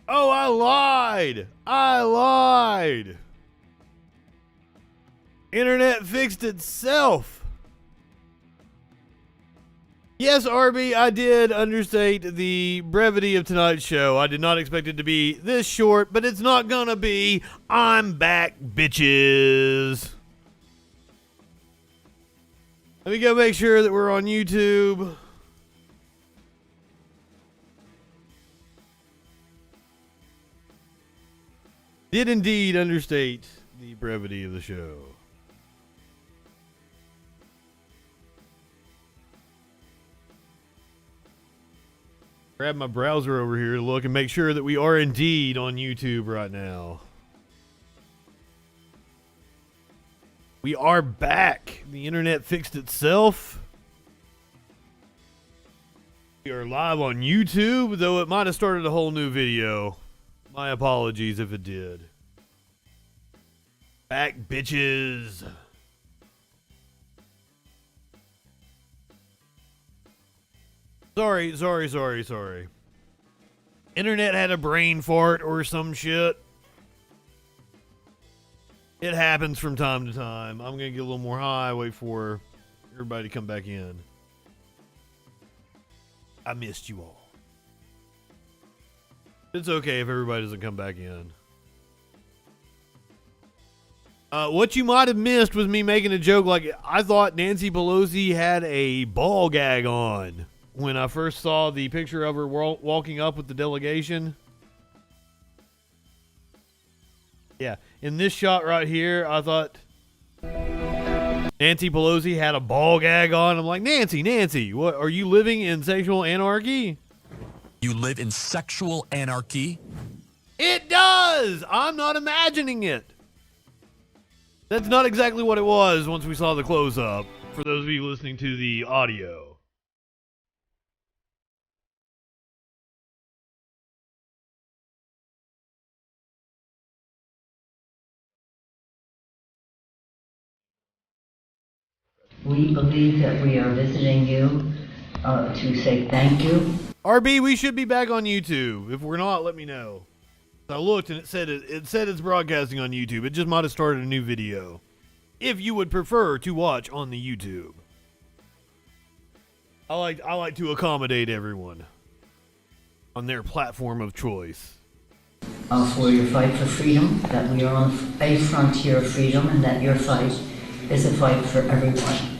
Oh, I lied. I lied. Internet fixed itself. Yes, RB, I did understate the brevity of tonight's show. I did not expect it to be this short, but it's not gonna be. I'm back, bitches. Let me go make sure that we're on YouTube. Did indeed understate the brevity of the show. Grab my browser over here to look and make sure that we are indeed on YouTube right now. We are back. The internet fixed itself. We are live on YouTube, though it might have started a whole new video. My apologies if it did. Back, bitches. Sorry. Internet had a brain fart or some shit. It happens from time to time. I'm going to get a little more high, wait for everybody to come back in. I missed you all. It's okay if everybody doesn't come back in. What you might have missed was me making a joke like I thought Nancy Pelosi had a ball gag on when I first saw the picture of her walking up with the delegation. Yeah, in this shot right here, I thought Nancy Pelosi had a ball gag on. I'm like, Nancy, what, are you living in sexual anarchy? You live in sexual anarchy? It does! I'm not imagining it. That's not exactly what it was once we saw the close-up, for those of you listening to the audio. We believe that we are visiting you to say thank you. RB, we should be back on YouTube. If we're not, let me know. I looked and it said it's broadcasting on YouTube. It just might have started a new video. If you would prefer to watch on the YouTube. I like to accommodate everyone on their platform of choice. For your fight for freedom, that we are on a frontier of freedom, and that your fight is a fight for everyone.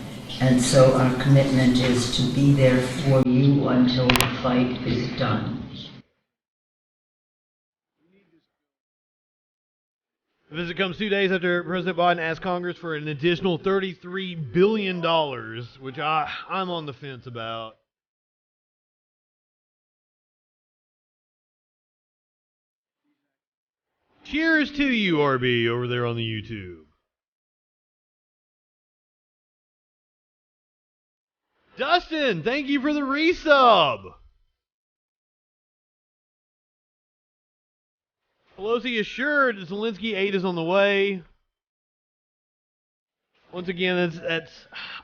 And so our commitment is to be there for you until the fight is done. The visit comes 2 days after President Biden asked Congress for an additional $33 billion, which I'm on the fence about. Cheers to you, RB, over there on the YouTube. Dustin, thank you for the resub. Pelosi assured that Zelensky aid is on the way. Once again, that's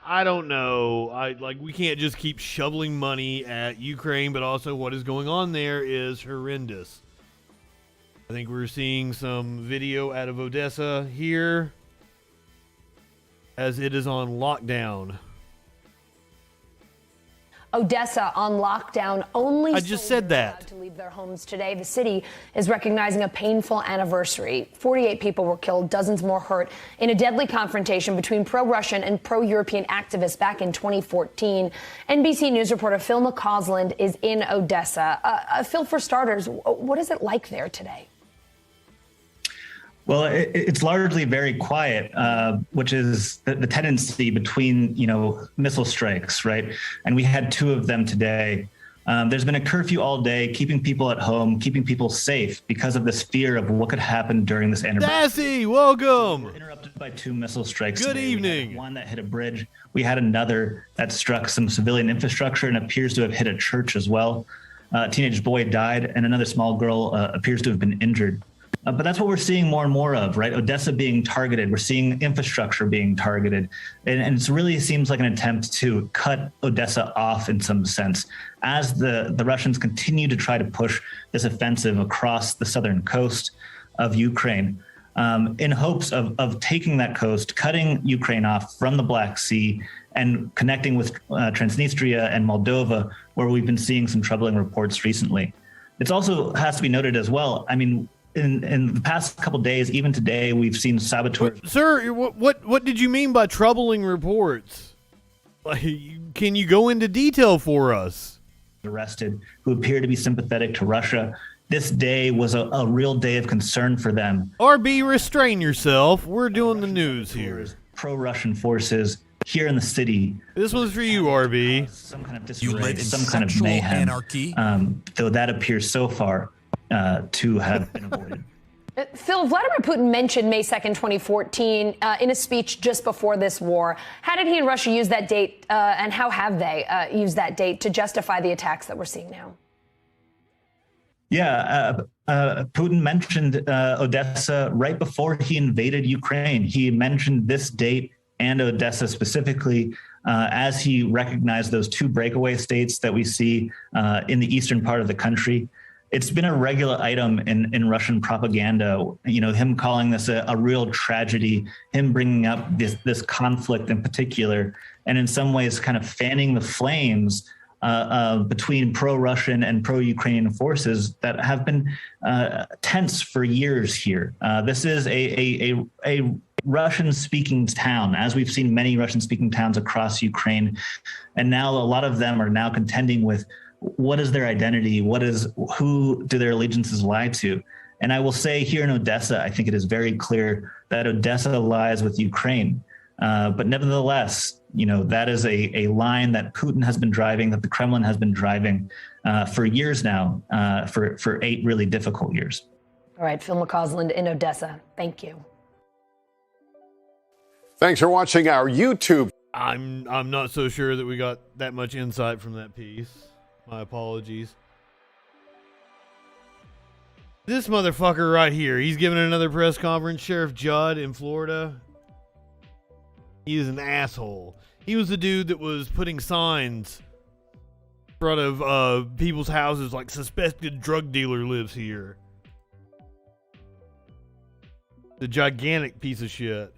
I don't know. We can't just keep shoveling money at Ukraine, but also what is going on there is horrendous. I think we're seeing some video out of Odessa here as it is on lockdown. Odessa on lockdown. Only I just said that. Allowed to leave their homes today. The city is recognizing a painful anniversary. 48 people were killed, dozens more hurt in a deadly confrontation between pro-Russian and pro-European activists back in 2014. NBC News reporter Phil McCausland is in Odessa. Phil, for starters, what is it like there today? Well, it's largely very quiet, which is the tendency between, missile strikes, right? And we had 2 of them today. There's been a curfew all day, keeping people at home, keeping people safe because of this fear of what could happen during this anniversary. Dassy, welcome. We were interrupted by 2 missile strikes. Good today. evening. We had one that hit a bridge. We had another that struck some civilian infrastructure and appears to have hit a church as well. A teenage boy died, and another small girl appears to have been injured. But that's what we're seeing more and more of, right? Odessa being targeted. We're seeing infrastructure being targeted. And it really seems like an attempt to cut Odessa off in some sense as the Russians continue to try to push this offensive across the southern coast of Ukraine in hopes of taking that coast, cutting Ukraine off from the Black Sea and connecting with Transnistria and Moldova, where we've been seeing some troubling reports recently. It also has to be noted as well. I mean, in the past couple of days, even today, we've seen saboteurs. Sir, what did you mean by troubling reports? Like, can you go into detail for us? Arrested who appear to be sympathetic to Russia. This day was a real day of concern for them. RB, restrain yourself. We're doing the news here. Pro-Russian forces here in the city. This one's for you, RB. Some kind of You disarray, live in some kind of sexual mayhem. anarchy. Though that appears so far to have been avoided. Phil, Vladimir Putin mentioned May 2nd, 2014 in a speech just before this war. How did he and Russia use that date, and how have they used that date to justify the attacks that we're seeing now? Yeah, Putin mentioned Odessa right before he invaded Ukraine. He mentioned this date and Odessa specifically as he recognized those two breakaway states that we see in the eastern part of the country. It's been a regular item in Russian propaganda, you know, him calling this a real tragedy, him bringing up this conflict in particular, and in some ways kind of fanning the flames between pro-Russian and pro-Ukrainian forces that have been tense for years here. This is a Russian-speaking town, as we've seen many Russian-speaking towns across Ukraine, and now a lot of them are now contending with what is their identity, who do their allegiances lie to. And I will say here in Odessa, I think it is very clear that Odessa lies with Ukraine. But nevertheless, you know, that is a line that Putin has been driving, that the Kremlin has been driving for years now, for 8 really difficult years. All right, Phil McCausland in Odessa. Thank you. Thanks for watching our YouTube. I'm not so sure that we got that much insight from that piece. My apologies. This motherfucker right here, he's giving another press conference. Sheriff Judd in Florida. He is an asshole. He was the dude that was putting signs in front of people's houses like suspected drug dealer lives here. The gigantic piece of shit.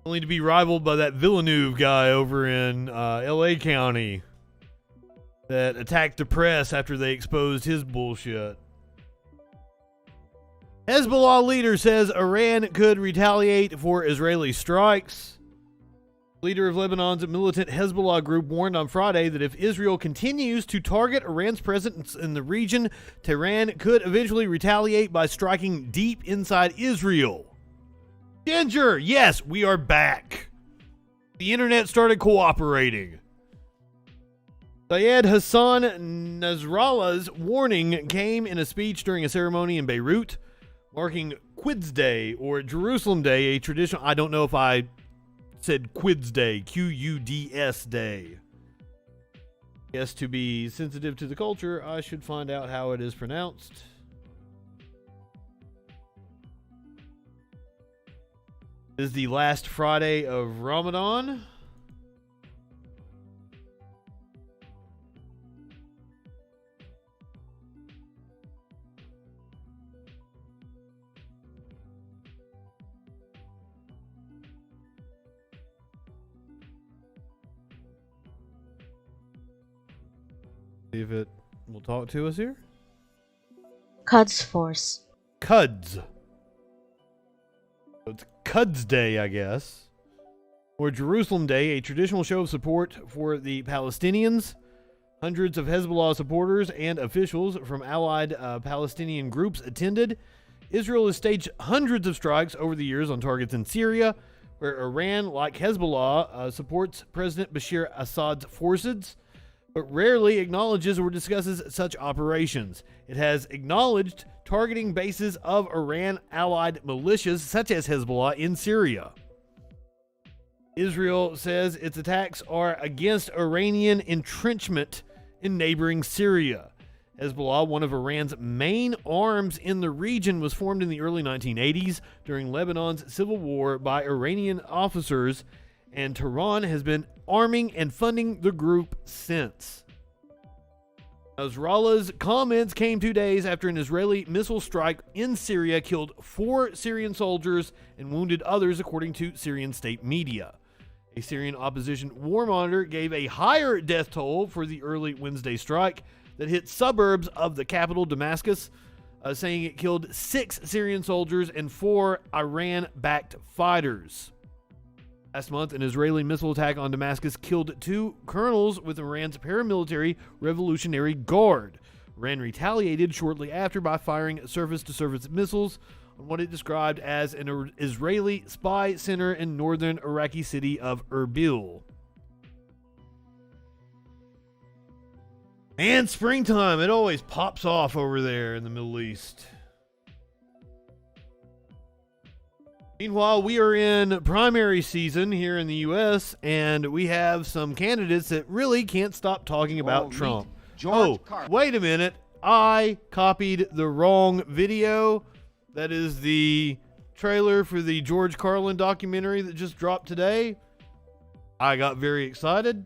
Only to be rivaled by that Villeneuve guy over in LA County that attacked the press after they exposed his bullshit. Hezbollah leader says Iran could retaliate for Israeli strikes. Leader of Lebanon's militant Hezbollah group warned on Friday that if Israel continues to target Iran's presence in the region, Tehran could eventually retaliate by striking deep inside Israel. Ginger, yes, we are back. The internet started cooperating. Syed Hassan Nasrallah's warning came in a speech during a ceremony in Beirut, marking Quds Day, or Jerusalem Day, a traditional... I don't know if I said Quds Day, Quds Day. Guess to be sensitive to the culture, I should find out how it is pronounced. This is the last Friday of Ramadan. See if it will talk to us here. Quds Force. Quds. So it's Quds Day, I guess. Or Jerusalem Day, a traditional show of support for the Palestinians. Hundreds of Hezbollah supporters and officials from allied Palestinian groups attended. Israel has staged hundreds of strikes over the years on targets in Syria, where Iran, like Hezbollah, supports President Bashar Assad's forces, but rarely acknowledges or discusses such operations. It has acknowledged targeting bases of Iran-allied militias such as Hezbollah in Syria. Israel says its attacks are against Iranian entrenchment in neighboring Syria. Hezbollah, one of Iran's main arms in the region, was formed in the early 1980s during Lebanon's civil war by Iranian officers, and Tehran has been arming and funding the group since. Nasrallah's comments came 2 days after an Israeli missile strike in Syria killed 4 Syrian soldiers and wounded others, according to Syrian state media. A Syrian opposition war monitor gave a higher death toll for the early Wednesday strike that hit suburbs of the capital, Damascus, saying it killed 6 Syrian soldiers and 4 Iran-backed fighters. Last month, an Israeli missile attack on Damascus killed 2 colonels with Iran's paramilitary Revolutionary Guard. Iran retaliated shortly after by firing surface-to-surface missiles on what it described as an Israeli spy center in northern Iraqi city of Erbil. And springtime, it always pops off over there in the Middle East. Meanwhile, we are in primary season here in the U.S., and we have some candidates that really can't stop talking about Trump. Wait a minute. I copied the wrong video. That is the trailer for the George Carlin documentary that just dropped today. I got very excited.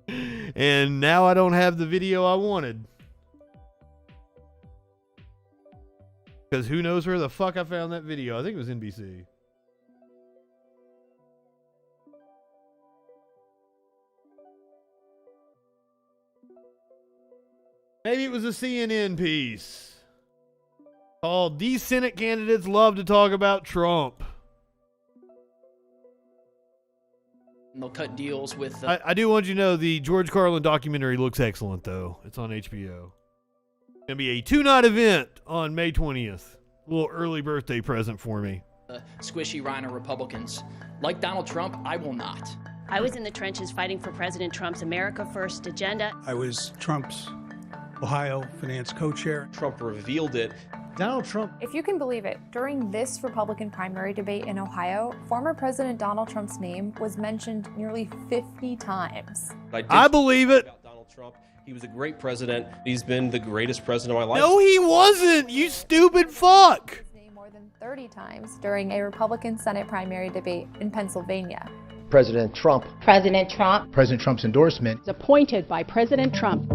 And now I don't have the video I wanted. Because who knows where the fuck I found that video. I think it was NBC. Maybe it was a CNN piece called "These Senate Candidates Love to Talk About Trump." And they'll cut deals with... I do want you to know the George Carlin documentary looks excellent, though. It's on HBO. It's going to be a 2-night event on May 20th. A little early birthday present for me. Squishy Rhino Republicans. Like Donald Trump, I will not. I was in the trenches fighting for President Trump's America First agenda. I was Trump's Ohio finance co-chair. Trump revealed it. Donald Trump. If you can believe it, during this Republican primary debate in Ohio, former President Donald Trump's name was mentioned nearly 50 times. I believe it. Donald Trump. He was a great president. He's been the greatest president of my life. No, he wasn't, you stupid fuck. His name more than 30 times during a Republican Senate primary debate in Pennsylvania. President Trump. President Trump. President Trump's endorsement. Was appointed by President Trump.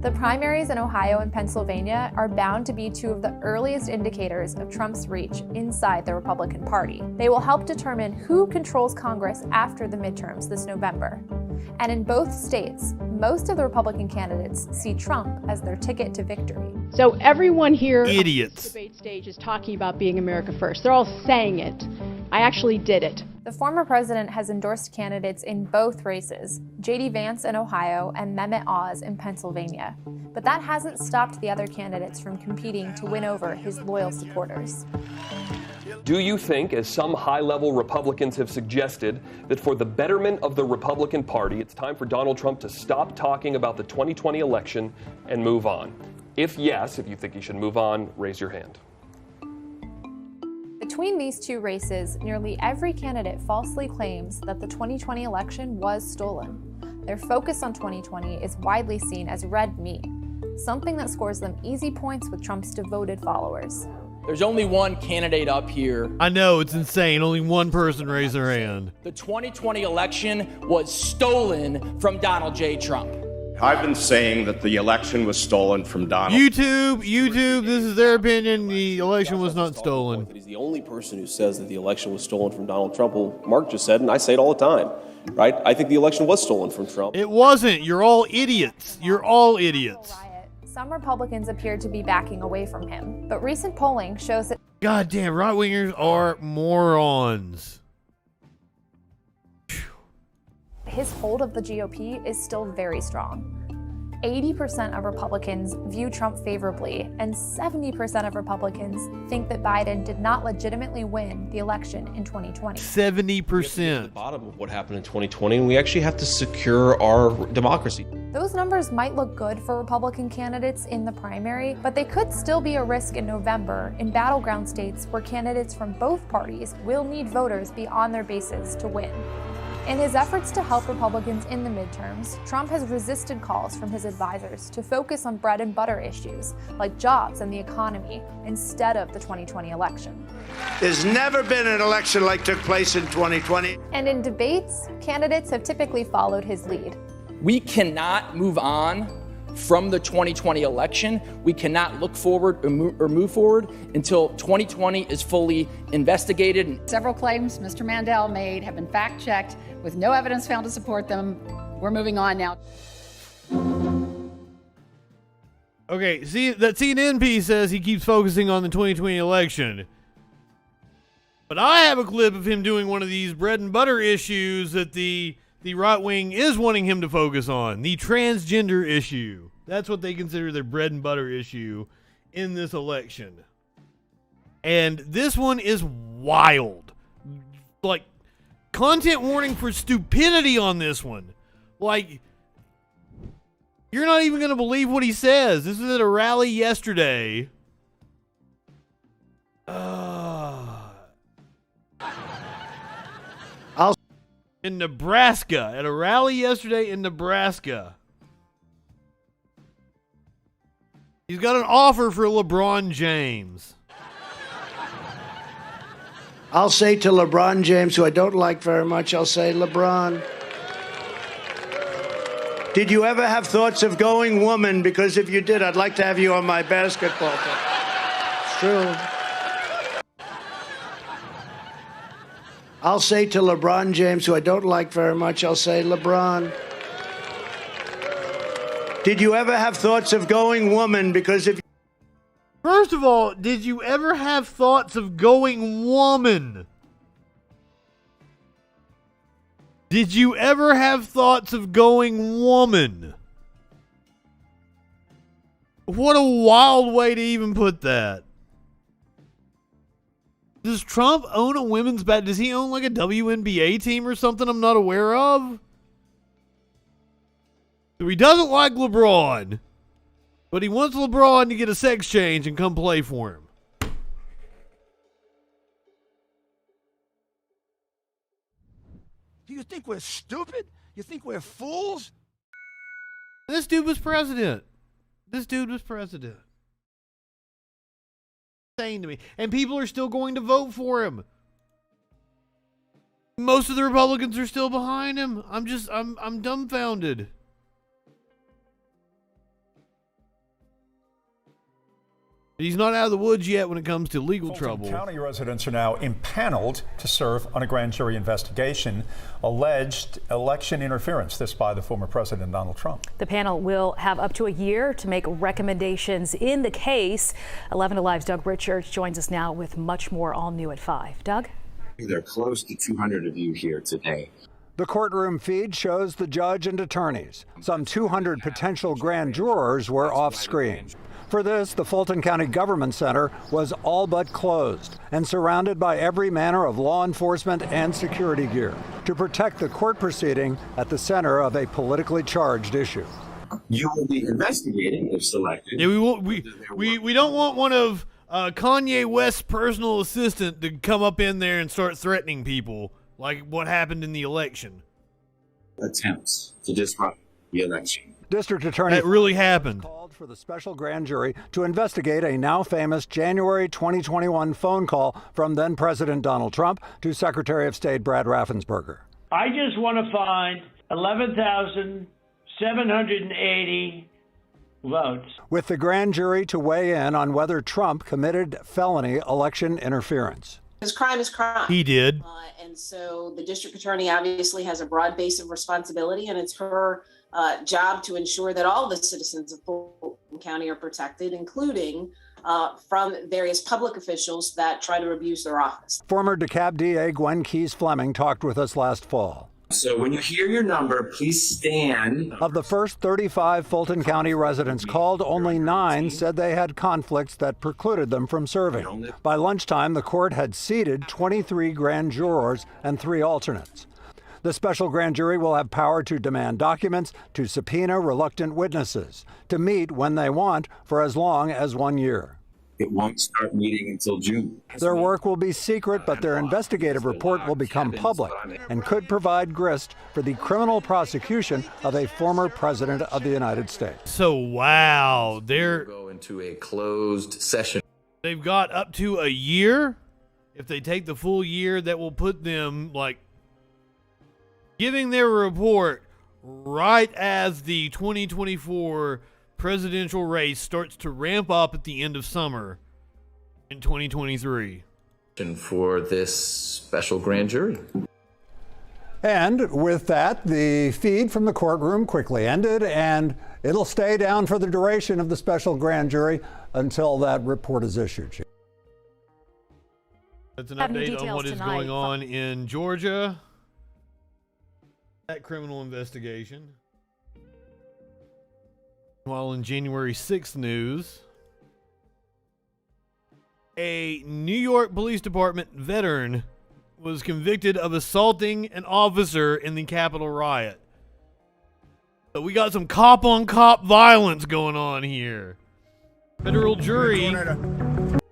The primaries in Ohio and Pennsylvania are bound to be 2 of the earliest indicators of Trump's reach inside the Republican Party. They will help determine who controls Congress after the midterms this November. And in both states, most of the Republican candidates see Trump as their ticket to victory. So everyone here idiots on this debate stage is talking about being America First. They're all saying it. I actually did it. The former president has endorsed candidates in both races, J.D. Vance in Ohio and Mehmet Oz in Pennsylvania. But that hasn't stopped the other candidates from competing to win over his loyal supporters. Do you think, as some high-level Republicans have suggested, that for the betterment of the Republican Party, it's time for Donald Trump to stop talking about the 2020 election and move on? If yes, if you think he should move on, raise your hand. Between these 2 races, nearly every candidate falsely claims that the 2020 election was stolen. Their focus on 2020 is widely seen as red meat, something that scores them easy points with Trump's devoted followers. There's only one candidate up here. I know, it's insane. Only one person raised their hand. The 2020 election was stolen from Donald J. Trump. I've been saying that the election was stolen from Donald. YouTube, this is their opinion. The election was not stolen. He's the only person who says that the election was stolen from Donald Trump. Well, Mark just said, and I say it all the time, right? I think the election was stolen from Trump. It wasn't. You're all idiots. You're all idiots. Some Republicans appear to be backing away from him, but recent polling shows that goddamn right-wingers are morons. his hold of the GOP is still very strong. 80% of Republicans view Trump favorably, and 70% of Republicans think that Biden did not legitimately win the election in 2020. 70%. The bottom of what happened in 2020, and we actually have to secure our democracy. Those numbers might look good for Republican candidates in the primary, but they could still be a risk in November in battleground states where candidates from both parties will need voters beyond their bases to win. In his efforts to help Republicans in the midterms, Trump has resisted calls from his advisors to focus on bread and butter issues like jobs and the economy instead of the 2020 election. There's never been an election like took place in 2020. And in debates, candidates have typically followed his lead. We cannot move on from the 2020 election. We cannot look forward or move forward until 2020 is fully investigated. Several claims Mr. Mandel made have been fact-checked with no evidence found to support them. We're moving on now. Okay, see, that CNN piece says he keeps focusing on the 2020 election. But I have a clip of him doing one of these bread and butter issues that the right wing is wanting him to focus on, the transgender issue. That's what they consider their bread and butter issue in this election. And this one is wild. Like, content warning for stupidity on this one. Like, you're not even going to believe what he says. This was at a rally yesterday. In Nebraska, at a rally yesterday in Nebraska. He's got an offer for LeBron James. I'll say to LeBron James, who I don't like very much, I'll say, LeBron, did you ever have thoughts of going woman? Because if you did, I'd like to have you on my basketball team. It's true. I'll say to LeBron James, who I don't like very much, I'll say, LeBron, did you ever have thoughts of going woman? Because if... First of all, did you ever have thoughts of going woman? Did you ever have thoughts of going woman? What a wild way to even put that. Does Trump own a women's bat? Does he own like a WNBA team or something I'm not aware of? So he doesn't like LeBron, but he wants LeBron to get a sex change and come play for him. Do you think we're stupid? You think we're fools? This dude was president. Saying to me, and people are still going to vote for him. Most of the Republicans are still behind him. I'm dumbfounded. He's not out of the woods yet when it comes to legal trouble. County residents are now impaneled to serve on a grand jury investigation, alleged election interference, this by the former President Donald Trump. The panel will have up to a year to make recommendations in the case. 11 Alive's Doug Richards joins us now with much more, all new at 5. Doug? There are close to 200 of you here today. The courtroom feed shows the judge and attorneys. Some 200 potential grand jurors were off screen. For this, the Fulton County Government Center was all but closed and surrounded by every manner of law enforcement and security gear to protect the court proceeding at the center of a politically charged issue. You will be investigating if selected. Yeah, we don't want one of Kanye West's personal assistant to come up in there and start threatening people like what happened in the election. Attempts to disrupt the election. District Attorney that really happened. Called for the special grand jury to investigate a now famous January 2021 phone call from then President Donald Trump to Secretary of State Brad Raffensperger. I just want to find 11,780 votes. With the grand jury to weigh in on whether Trump committed felony election interference. His crime is crime. He did. And so the district attorney obviously has a broad base of responsibility, and it's her job to ensure that all the citizens of Fulton County are protected, including from various public officials that try to abuse their office. Former DeKalb DA Gwen Keyes Fleming talked with us last fall. So when you hear your number, please stand. Of the first 35 Fulton County residents called, only 9 said they had conflicts that precluded them from serving. By lunchtime, the court had seated 23 grand jurors and 3 alternates. The special grand jury will have power to demand documents, to subpoena reluctant witnesses, to meet when they want for as long as 1 year. It won't start meeting until June. Their work will be secret, but their investigative report will become public and could provide grist for the criminal prosecution of a former president of the United States. So, wow, they're Go into a closed session. they've got up to a year. If they take the full year, that will put them, like, giving their report right as the 2024 presidential race starts to ramp up at the end of summer in 2023. For this special grand jury. And with that, the feed from the courtroom quickly ended, and it'll stay down for the duration of the special grand jury until that report is issued. That's an update on what is going on in Georgia. That criminal investigation. While in January 6th news, a New York Police Department veteran was convicted of assaulting an officer in the Capitol riot. So we got some cop-on-cop violence going on here. Federal jury...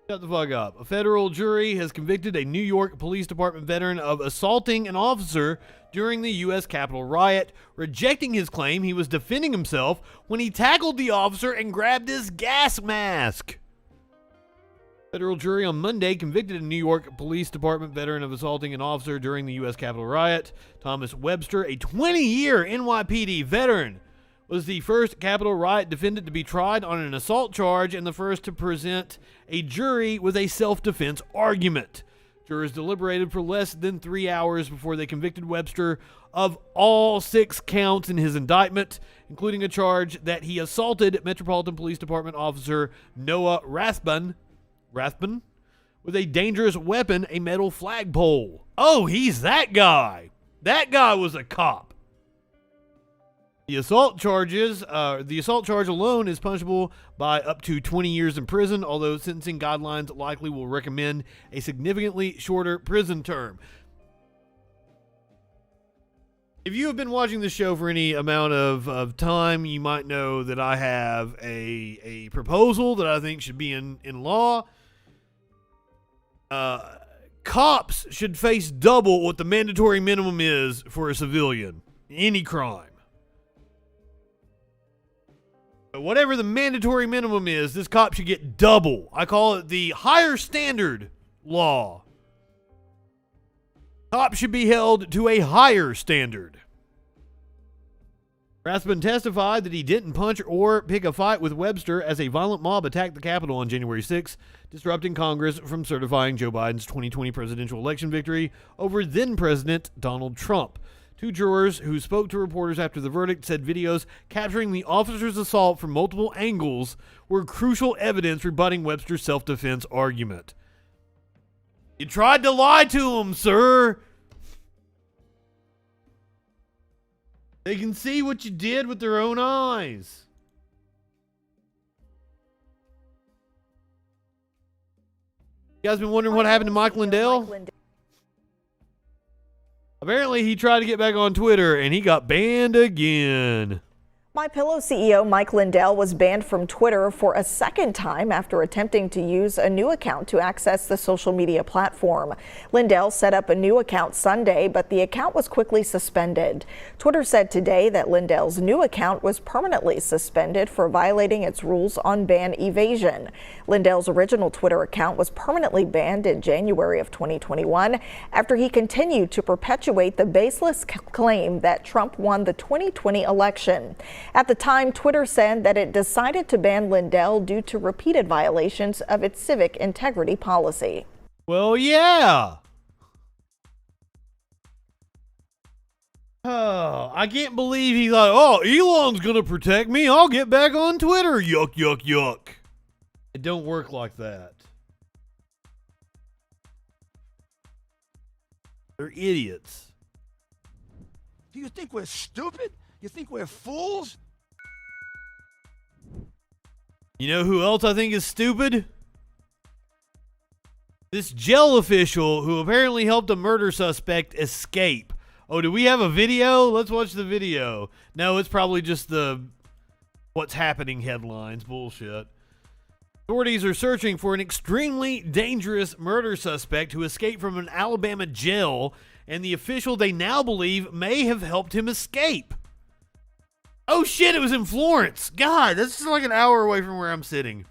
Shut the fuck up. A federal jury has convicted a New York Police Department veteran of assaulting an officer during the U.S. Capitol riot, rejecting his claim he was defending himself when he tackled the officer and grabbed his gas mask. Federal jury on Monday convicted a New York Police Department veteran of assaulting an officer during the U.S. Capitol riot. Thomas Webster, a 20-year NYPD veteran, was the first Capitol riot defendant to be tried on an assault charge and the first to present a jury with a self-defense argument. Jurors deliberated for less than 3 hours before they convicted Webster of all 6 counts in his indictment, including a charge that he assaulted Metropolitan Police Department officer Noah Rathbun with a dangerous weapon, a metal flagpole. Oh, he's that guy. That guy was a cop. The assault charge alone is punishable by up to 20 years in prison, although sentencing guidelines likely will recommend a significantly shorter prison term. If you have been watching this show for any amount of time, you might know that I have a proposal that I think should be in law. Cops should face double what the mandatory minimum is for a civilian. Any crime. Whatever the mandatory minimum is, this cop should get double. I call it the higher standard law. Cops should be held to a higher standard. Rathbun testified that he didn't punch or pick a fight with Webster as a violent mob attacked the Capitol on January 6, disrupting Congress from certifying Joe Biden's 2020 presidential election victory over then-President Donald Trump. 2 jurors who spoke to reporters after the verdict said videos capturing the officer's assault from multiple angles were crucial evidence rebutting Webster's self-defense argument. You tried to lie to him, sir. They can see what you did with their own eyes. You guys been wondering what happened to Mike Lindell? Apparently, he tried to get back on Twitter, and he got banned again. MyPillow CEO Mike Lindell was banned from Twitter for a second time after attempting to use a new account to access the social media platform. Lindell set up a new account Sunday, but the account was quickly suspended. Twitter said today that Lindell's new account was permanently suspended for violating its rules on ban evasion. Lindell's original Twitter account was permanently banned in January of 2021 after he continued to perpetuate the baseless claim that Trump won the 2020 election. At the time, Twitter said that it decided to ban Lindell due to repeated violations of its civic integrity policy. Well, yeah. Oh, I can't believe he thought, oh, Elon's going to protect me. I'll get back on Twitter. Yuck, yuck, yuck. It don't work like that. They're idiots. Do you think we're stupid? You think we're fools? You know who else I think is stupid? This jail official who apparently helped a murder suspect escape. Oh, do we have a video? Let's watch the video. No, it's probably just the what's happening headlines. Bullshit. Authorities are searching for an extremely dangerous murder suspect who escaped from an Alabama jail, and the official they now believe may have helped him escape. Oh shit, it was in Florence. God, that's just like an hour away from where I'm sitting.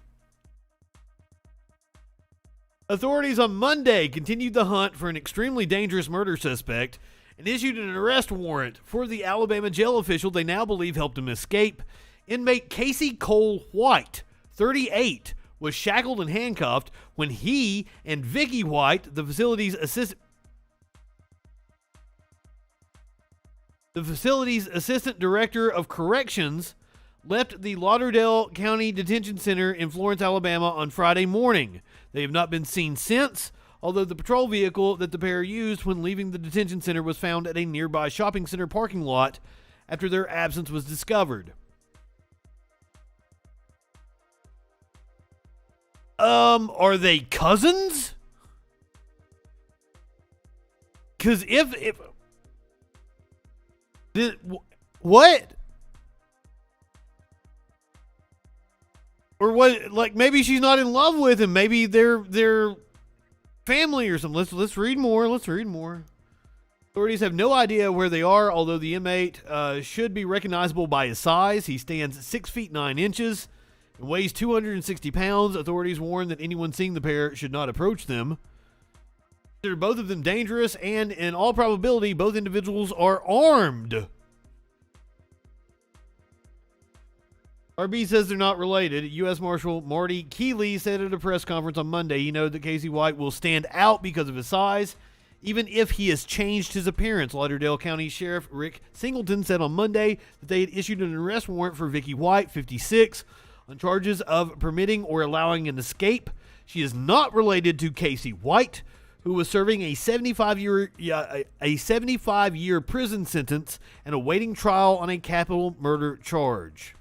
Authorities on Monday continued the hunt for an extremely dangerous murder suspect and issued an arrest warrant for the Alabama jail official they now believe helped him escape. Inmate Casey Cole White, 38, was shackled and handcuffed when he and Vicky White, the facility's assistant director of corrections, left the Lauderdale County Detention Center in Florence, Alabama on Friday morning. They have not been seen since, although the patrol vehicle that the pair used when leaving the detention center was found at a nearby shopping center parking lot after their absence was discovered. Are they cousins? Because what? Or what? Like, maybe she's not in love with him. Maybe they're family or something. Let's read more. Let's read more. Authorities have no idea where they are, although the inmate should be recognizable by his size. He stands 6 feet 9 inches and weighs 260 pounds. Authorities warn that anyone seeing the pair should not approach them. Consider both of them dangerous, and in all probability, both individuals are armed. RB says they're not related. U.S. Marshal Marty Keeley said at a press conference on Monday he noted that Casey White will stand out because of his size, even if he has changed his appearance. Lauderdale County Sheriff Rick Singleton said on Monday that they had issued an arrest warrant for Vicky White, 56, on charges of permitting or allowing an escape. She is not related to Casey White, who was serving a 75-year prison sentence and awaiting trial on a capital murder charge.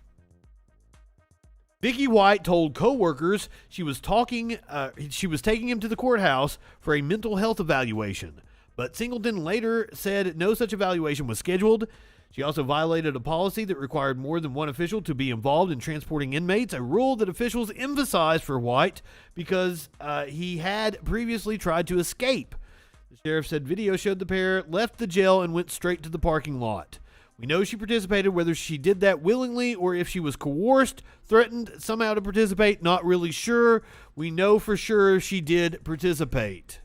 Vicky White told co-workers she was taking him to the courthouse for a mental health evaluation, but Singleton later said no such evaluation was scheduled. She also violated a policy that required more than one official to be involved in transporting inmates, a rule that officials emphasized for White because he had previously tried to escape. The sheriff said video showed the pair left the jail and went straight to the parking lot. We know she participated, whether she did that willingly or if she was coerced, threatened somehow to participate, not really sure. We know for sure she did participate.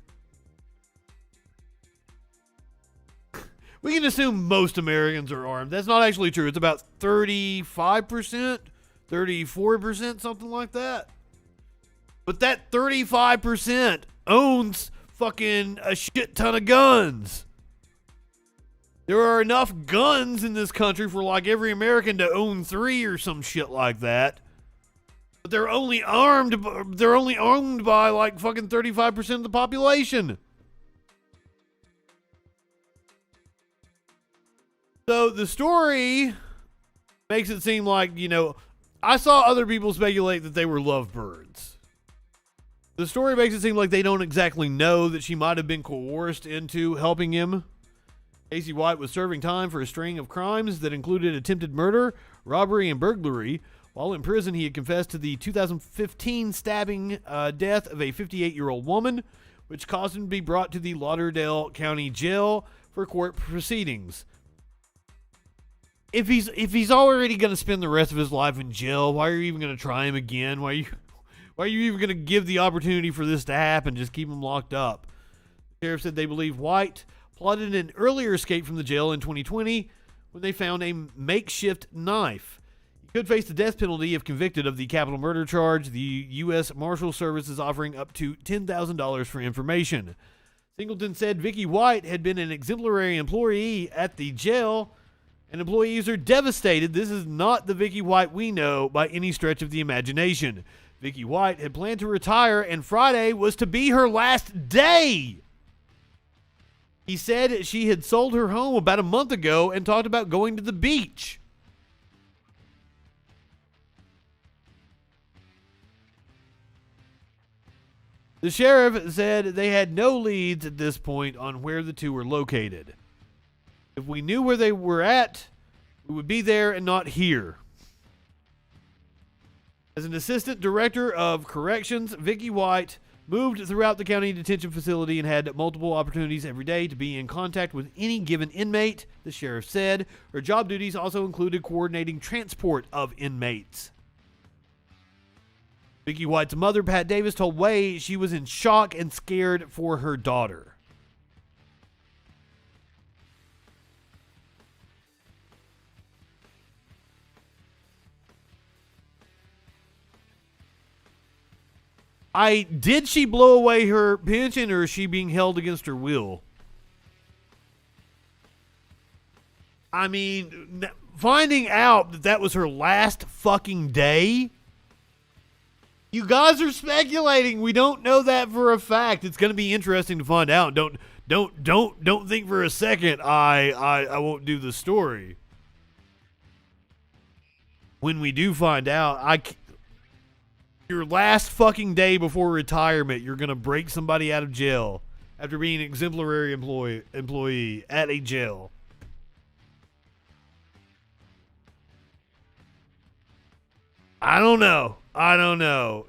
We can assume most Americans are armed. That's not actually true. It's about 35%, 34%, something like that. But that 35% owns fucking a shit ton of guns. There are enough guns in this country for like every American to own 3 or some shit like that. But they're only owned by like fucking 35% of the population. So the story makes it seem like, I saw other people speculate that they were lovebirds. The story makes it seem like they don't exactly know that she might have been coerced into helping him. Casey White was serving time for a string of crimes that included attempted murder, robbery, and burglary. While in prison, he had confessed to the 2015 stabbing death of a 58-year-old woman, which caused him to be brought to the Lauderdale County Jail for court proceedings. If he's already going to spend the rest of his life in jail, why are you even going to try him again? Why are you even going to give the opportunity for this to happen? Just keep him locked up. The sheriff said they believe White plotted an earlier escape from the jail in 2020 when they found a makeshift knife. He could face the death penalty if convicted of the capital murder charge. The U.S. Marshal Service is offering up to $10,000 for information. Singleton said Vicky White had been an exemplary employee at the jail, and employees are devastated. This is not the Vicky White we know by any stretch of the imagination. Vicky White had planned to retire, and Friday was to be her last day. He said she had sold her home about a month ago and talked about going to the beach. The sheriff said they had no leads at this point on where the two were located. If we knew where they were at, we would be there and not here. As an assistant director of corrections, Vicky White moved throughout the county detention facility and had multiple opportunities every day to be in contact with any given inmate, the sheriff said. Her job duties also included coordinating transport of inmates. Vicky White's mother, Pat Davis, told Way she was in shock and scared for her daughter. Did she blow away her pension, or is she being held against her will? I mean, finding out that that was her last fucking day. You guys are speculating. We don't know that for a fact. It's going to be interesting to find out. Don't think for a second I won't do the story. When we do find out, your last fucking day before retirement, you're going to break somebody out of jail after being an exemplary employee at a jail. I don't know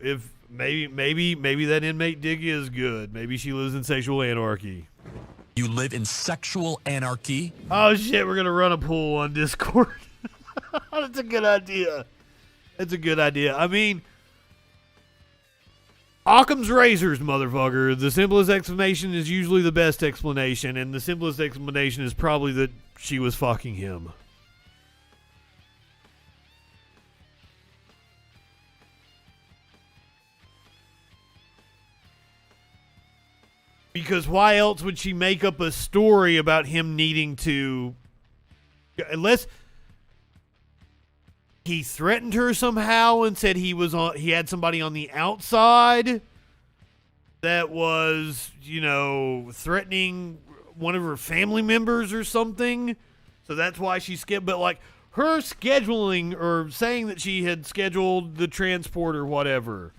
if maybe that inmate dig is good. Maybe she lives in sexual anarchy. You live in sexual anarchy? Oh shit, we're going to run a poll on Discord. That's a good idea. I mean, Occam's razors, motherfucker. The simplest explanation is usually the best explanation, and the simplest explanation is probably that she was fucking him. Because why else would she make up a story about him needing to... Unless he threatened her somehow and said he had somebody on the outside that was, threatening one of her family members or something. So that's why she skipped. But like her scheduling or saying that she had scheduled the transport or whatever.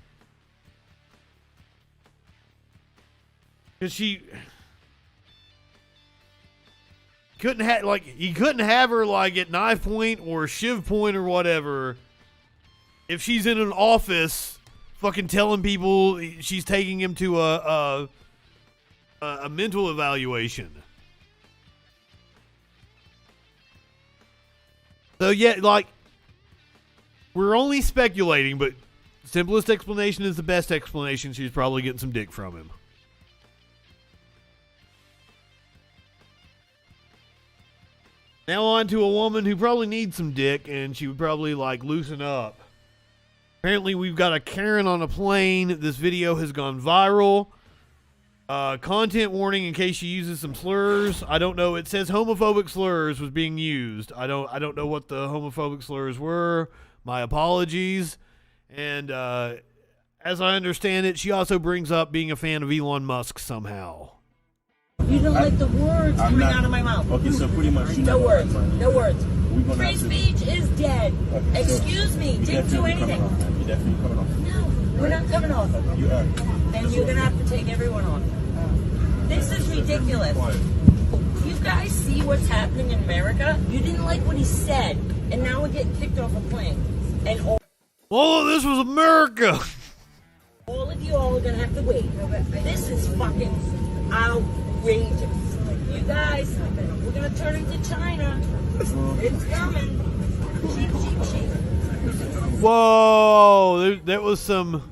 Because he couldn't have her like at knife point or shiv point or whatever if she's in an office fucking telling people she's taking him to a mental evaluation. So yeah, like, we're only speculating, but simplest explanation is the best explanation. She's probably getting some dick from him. Now on to a woman who probably needs some dick, and she would probably, like, loosen up. Apparently, we've got a Karen on a plane. This video has gone viral. Content warning in case she uses some slurs. I don't know. It says homophobic slurs was being used. I don't know what the homophobic slurs were. My apologies. And as I understand it, she also brings up being a fan of Elon Musk somehow. You don't like the words coming out of my mouth. Okay, so pretty much no words. No words. Free speech is dead. Okay, excuse me. Didn't do anything. You're definitely coming off. No, we're not coming off. You are. Then you're gonna have to take everyone off. This is ridiculous. You guys see what's happening in America? You didn't like what he said, and now we're getting kicked off a plane. And oh, this was America. All of you all are gonna have to wait. This is fucking outrageous. You guys, we're gonna turn into China. It's coming. Cheap, cheap, cheap. Whoa, that was some.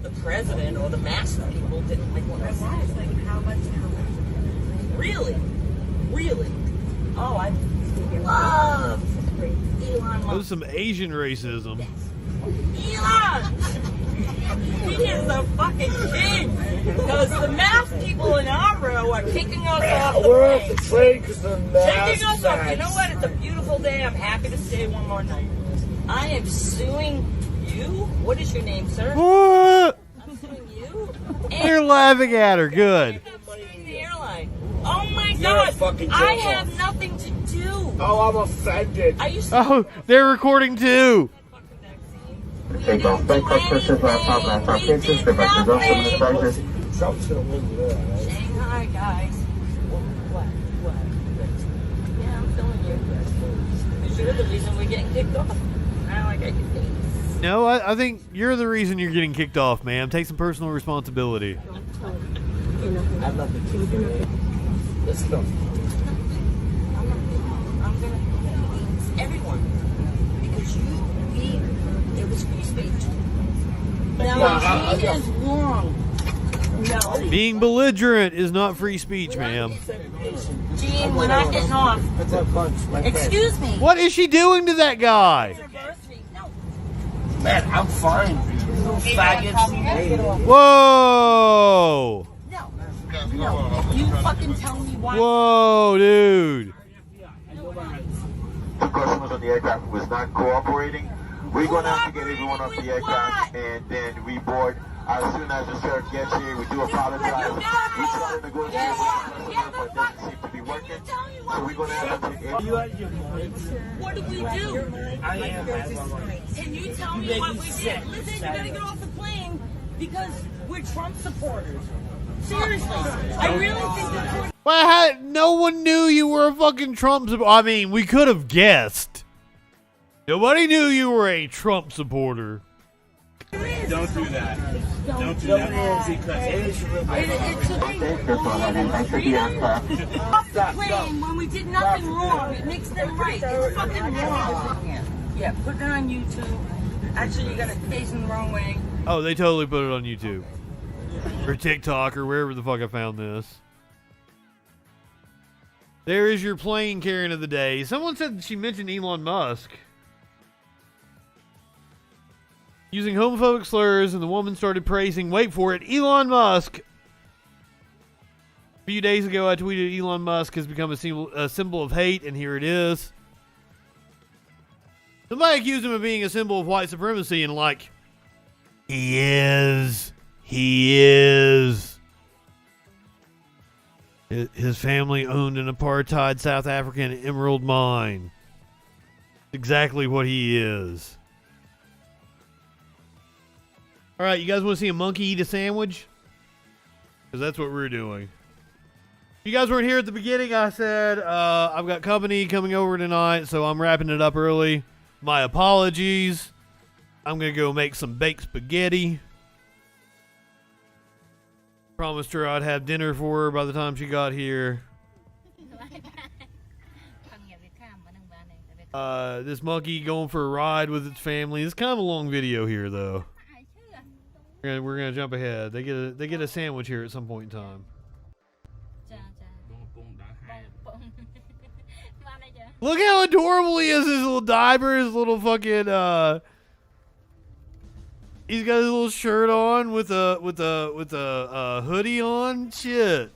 The president or the mass people didn't like what I said. Like how much? Really? Really? Oh, I love Elon Musk. That was some Asian racism. Elon! He is the fucking king! Because the mass people in our row are kicking us off the We're plane. off the train because the mass Kicking us off. You know what? It's a beautiful day. I'm happy to stay one more night. I am suing you. What is your name, sir? What? I'm suing you. They're laughing at her. Good. I'm suing the airline. Oh my God! I have nothing to do. Oh, I'm offended. Are you? Oh, they're recording too. Trump's gonna win there, right? Shanghai, guys. What? Yeah, I'm feeling you. Because you're the reason we're getting kicked off. I don't like I can No, I think you're the reason you're getting kicked off, ma'am. Take some personal responsibility. I love the children. Let's go. I'm gonna everyone because it was free speech. No, Gene is wrong. No. Being belligerent is not free speech, ma'am. Gene, we're not getting off. Excuse me. What is she doing to that guy? Man, I'm fine. Little faggots. Whoa! No. You fucking tell me why. Whoa, dude. The customers on the aircraft was not cooperating. We're going to have to get everyone off the aircraft and then reboard. As soon as the sheriff gets here, we do apologize. We try to negotiate with the customer, but it doesn't seem to be working. So we're going to have to take everyone. What did we do? I am. Can you tell me what we did? Listen, you better get off the plane because we're Trump supporters. Seriously, I really think that. Well, no one knew you were a fucking Trump supporter. I mean, we could have guessed. Nobody knew you were a Trump supporter. Don't do that. Don't do that because Off the plane when we did nothing wrong. It makes them right. It's fucking wrong. Yeah, put it on YouTube. Actually, you got it facing the wrong way. Oh, they totally put it on YouTube. Or TikTok or wherever the fuck I found this. There is your plane Karen of the day. Someone said she mentioned Elon Musk. Using homophobic slurs, and the woman started praising, wait for it, Elon Musk. A few days ago, I tweeted Elon Musk has become a symbol of hate, and here it is. Somebody accused him of being a symbol of white supremacy, and like, he is. He is. His family owned an apartheid South African emerald mine. Exactly what he is. All right, you guys want to see a monkey eat a sandwich? Because that's what we're doing. If you guys weren't here at the beginning, I said I've got company coming over tonight, so I'm wrapping it up early. My apologies. I'm going to go make some baked spaghetti. Promised her I'd have dinner for her by the time she got here. This monkey going for a ride with its family. It's kind of a long video here, though. We're gonna jump ahead. They get a sandwich here at some point in time. Look how adorable he is. His little diaper, his little fucking he's got his little shirt on with a hoodie on. Shit.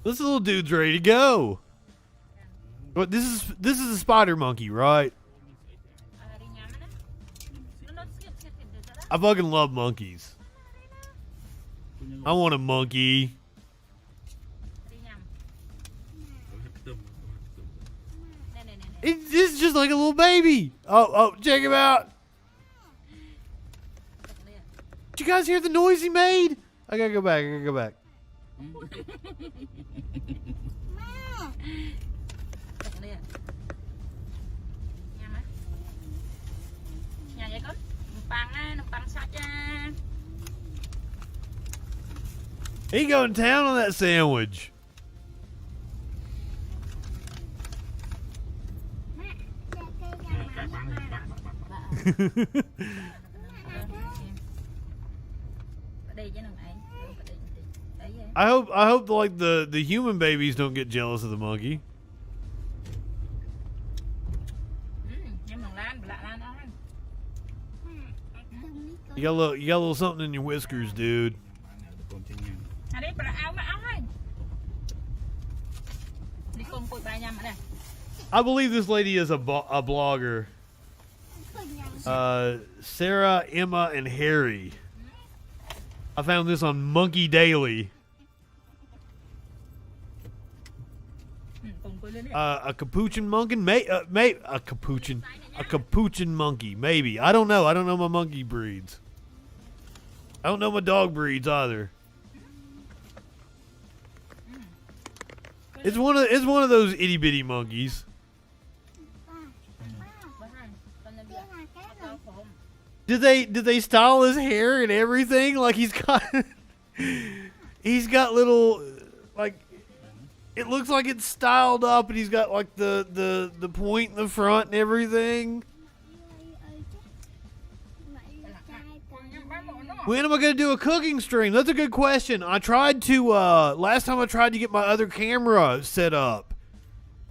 This little dude's ready to go. But this is a spider monkey, right? I fucking love monkeys. I want a monkey. It's just like a little baby. Oh, check him out. Did you guys hear the noise he made? I gotta go back. He going to town on that sandwich. I hope like the human babies don't get jealous of the monkey. You got a little something in your whiskers, dude. I believe this lady is a blogger. Sarah, Emma, and Harry. I found this on Monkey Daily. A capuchin monkey, a capuchin monkey, maybe. I don't know. I don't know my monkey breeds. I don't know my dog breeds either. It's one of those itty bitty monkeys. Did they style his hair and everything? Like he's got little, like, it looks like it's styled up, and he's got like the point in the front and everything. When am I going to do a cooking stream? That's a good question. I tried to, last time I tried to get my other camera set up.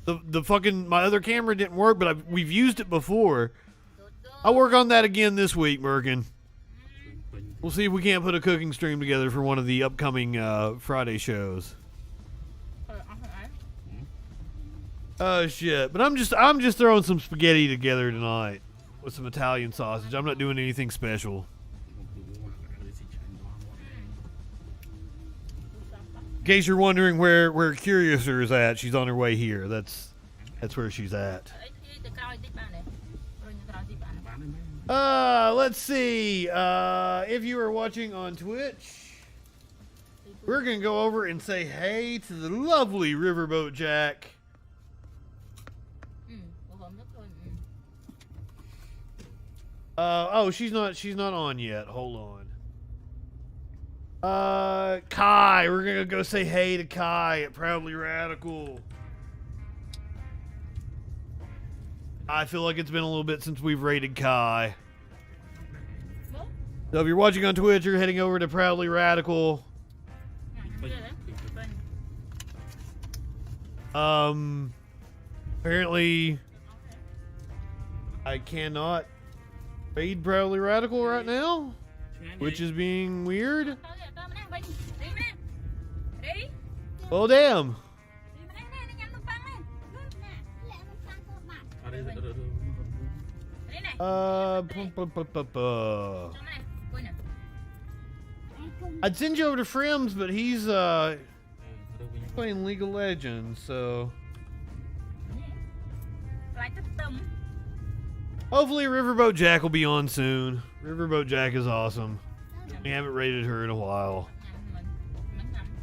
My other camera didn't work, but we've used it before. I'll work on that again this week, Merkin. We'll see if we can't put a cooking stream together for one of the upcoming Friday shows. Oh shit! But I'm just throwing some spaghetti together tonight with some Italian sausage. I'm not doing anything special. In case you're wondering where Curiouser is at, she's on her way here. That's where she's at. Let's see. If you are watching on Twitch, we're gonna go over and say hey to the lovely Riverboat Jack. Oh, she's not on yet. Hold on. Kai, we're gonna go say hey to Kai at Proudly Radical. I feel like it's been a little bit since we've rated Kai. So if you're watching on Twitch, you're heading over to Proudly Radical. Apparently I cannot raid Proudly Radical right now, which is being weird. Well, damn. I'd send you over to Frims, but he's playing League of Legends, so hopefully Riverboat Jack will be on soon. Riverboat Jack is awesome. We haven't rated her in a while.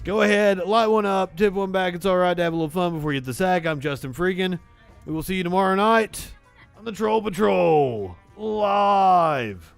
Go ahead, light one up, tip one back. It's alright to have a little fun before you hit the sack. I'm Justin Freakin. We will see you tomorrow night on the Troll Patrol live.